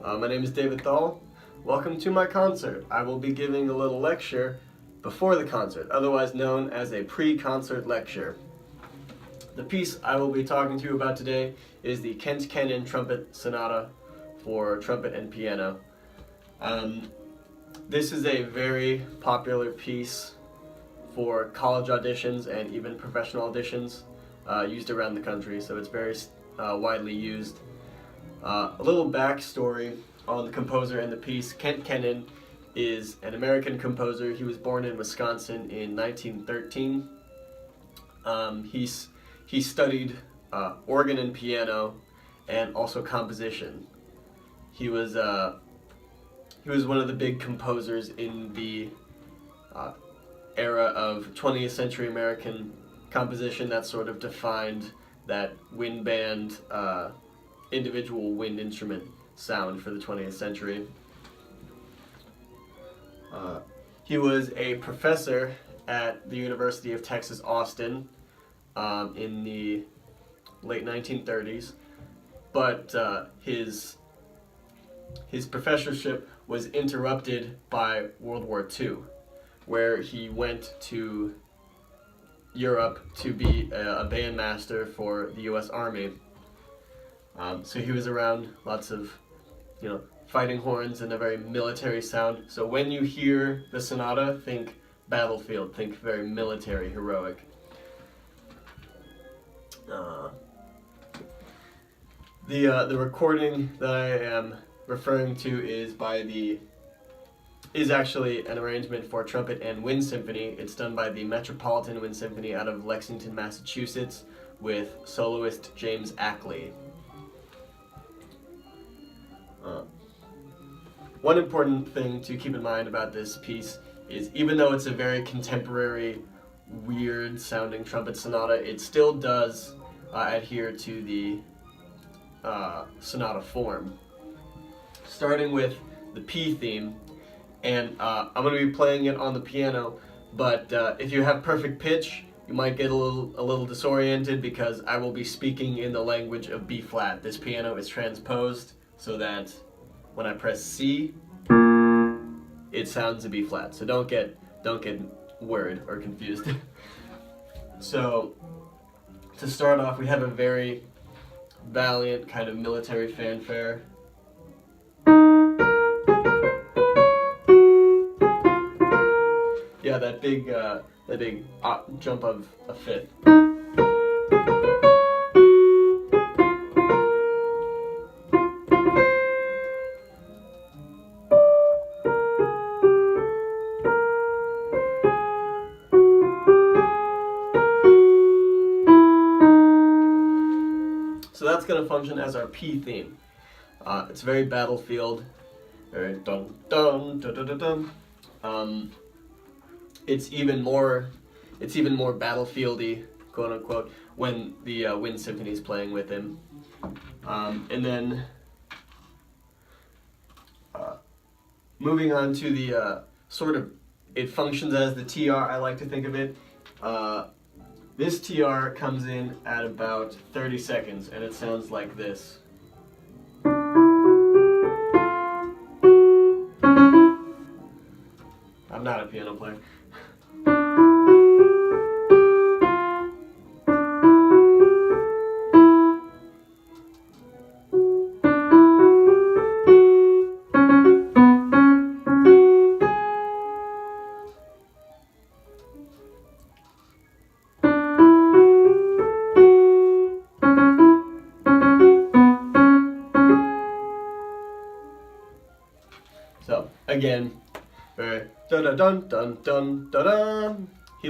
My name is David Thal. Welcome to my concert. I will be giving a little lecture before the concert, otherwise known as a pre-concert lecture. The piece I will be talking to you about today is the Kennan Trumpet Sonata for trumpet and piano. This is a very popular piece for college auditions and even professional auditions used around the country, so it's very widely used. A little backstory on the composer and the piece. Kennan is an American composer. He was born in Wisconsin in 1913. He studied organ and piano and also composition. He was one of the big composers in the era of 20th century American composition that sort of defined that wind band, individual wind instrument sound for the 20th century. He was a professor at the University of Texas, Austin in the late 1930s, but his professorship was interrupted by World War II, where he went to Europe to be a bandmaster for the U.S. Army. So he was around lots of, fighting horns and a very military sound. So when you hear the sonata, think battlefield, think very military, heroic. The recording that I am referring to is actually an arrangement for trumpet and wind symphony. It's done by the Metropolitan Wind Symphony out of Lexington, Massachusetts, with soloist James Ackley. One important thing to keep in mind about this piece is, even though it's a very contemporary, weird sounding trumpet sonata, it still does adhere to the sonata form. Starting with the P theme, and I'm going to be playing it on the piano, but if you have perfect pitch, you might get a little disoriented because I will be speaking in the language of B flat. This piano is transposed so that when I press C, it sounds a B flat. So don't get worried or confused. So to start off, we have a very valiant kind of military fanfare. Yeah, that big jump of a fifth. So that's going to function as our P theme. It's very battlefield, very dun dun dun dun dun dun. It's even more battlefieldy, quote unquote, when the wind symphony is playing with him. And then moving on to the it functions as the TR. I like to think of it. This TR comes in at about 30 seconds, and it sounds like this. I'm not a piano player. So again, dun dun dun dun dun dun dun. He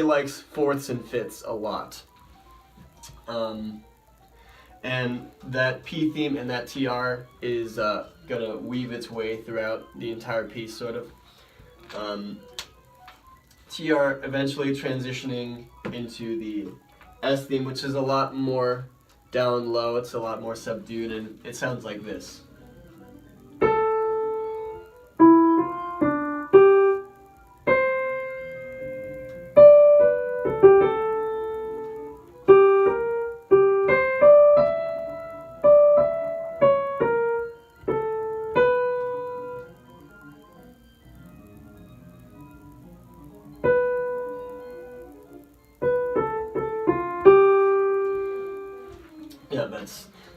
likes fourths and fifths a lot. And that P theme and that TR is gonna weave its way throughout the entire piece, sort of. TR eventually transitioning into the S theme, which is a lot more down low. It's a lot more subdued, and it sounds like this.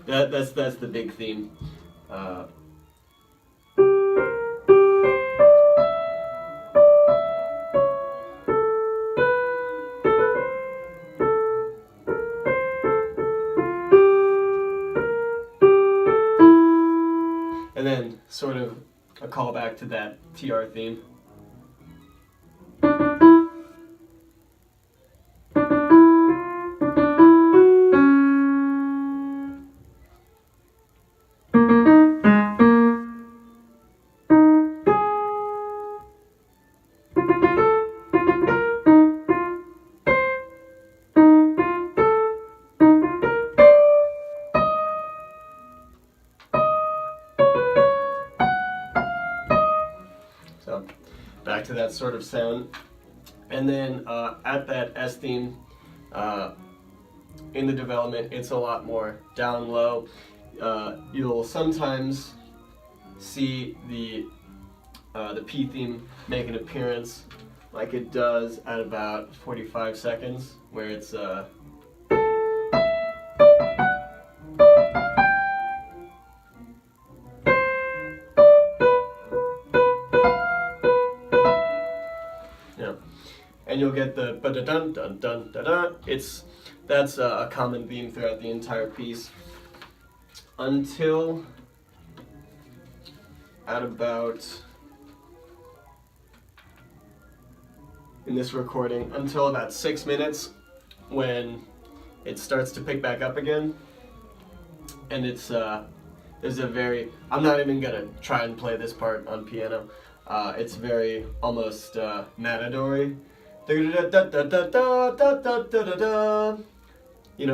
that's the big theme. And then sort of a callback to that TR theme. So back to that sort of sound. And then at that S theme, in the development, it's a lot more down low. You'll sometimes see the P theme make an appearance, like it does at about 45 seconds, where it's and you'll get the ba-da-dun dun dun da da. That's a common theme throughout the entire piece until at about, in this recording, until about 6 minutes, when it starts to pick back up again. And it's there's a very, I'm not even gonna try and play this part on piano. It's very almost matador-y. You know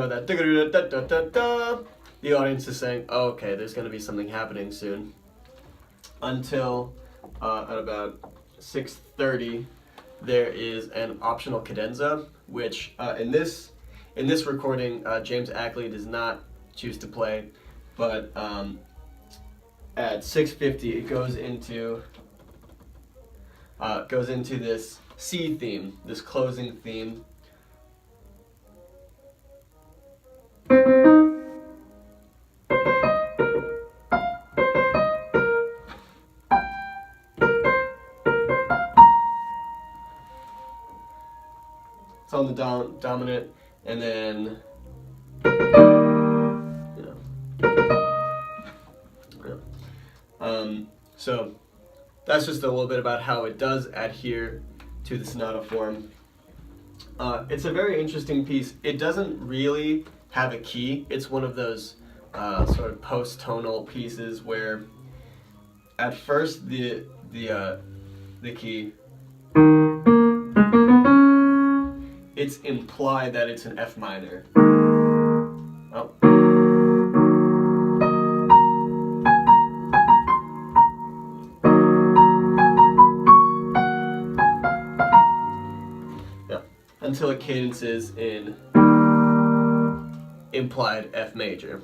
that. The audience is saying, oh, okay, there's going to be something happening soon. Until at about 6:30, there is an optional cadenza, which in this recording, James Ackley does not choose to play, but at 6:50 it goes into this C theme, this closing theme. It's on the dominant, and then so that's just a little bit about how it does adhere to the sonata form. It's a very interesting piece. It doesn't really have a key. It's one of those sort of post-tonal pieces where at first the key, it's implied that it's an F minor. Oh. Until it cadences in implied F major.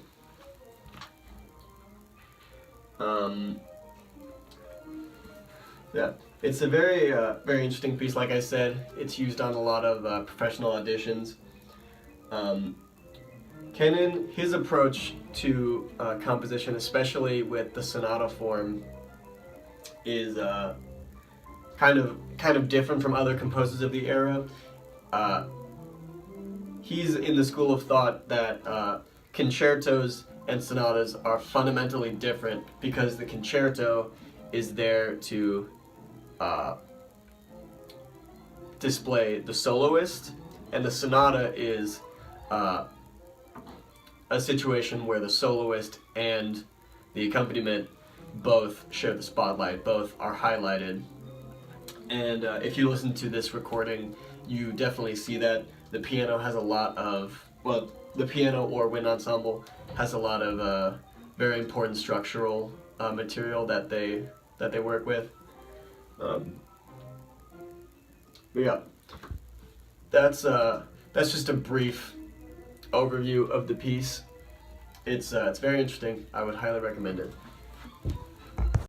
Yeah, it's a very very interesting piece. Like I said, it's used on a lot of professional auditions. Kennan, his approach to composition, especially with the sonata form, is kind of different from other composers of the era. He's in the school of thought that concertos and sonatas are fundamentally different because the concerto is there to display the soloist, and the sonata is a situation where the soloist and the accompaniment both share the spotlight, both are highlighted. And if you listen to this recording, you definitely see that the piano has a lot of, well, the piano or wind ensemble has a lot of very important structural material that they work with. But yeah, that's just a brief overview of the piece. It's very interesting. I would highly recommend it.